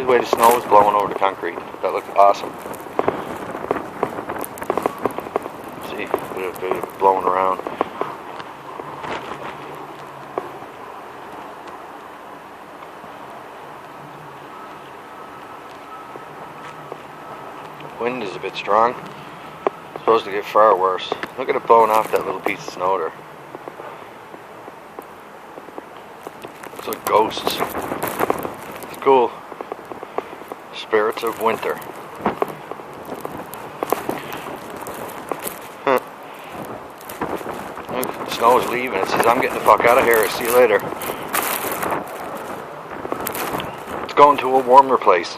the way the snow is blowing over the concrete. That looks awesome. See, they're blowing around. Wind is a bit strong. It's supposed to get far worse. Look at it blowing off that little piece of snow there. It's like ghosts. It's cool. Spirits of winter. Look, the snow is leaving. It says, I'm getting the fuck out of here. See you later. It's going to a warmer place.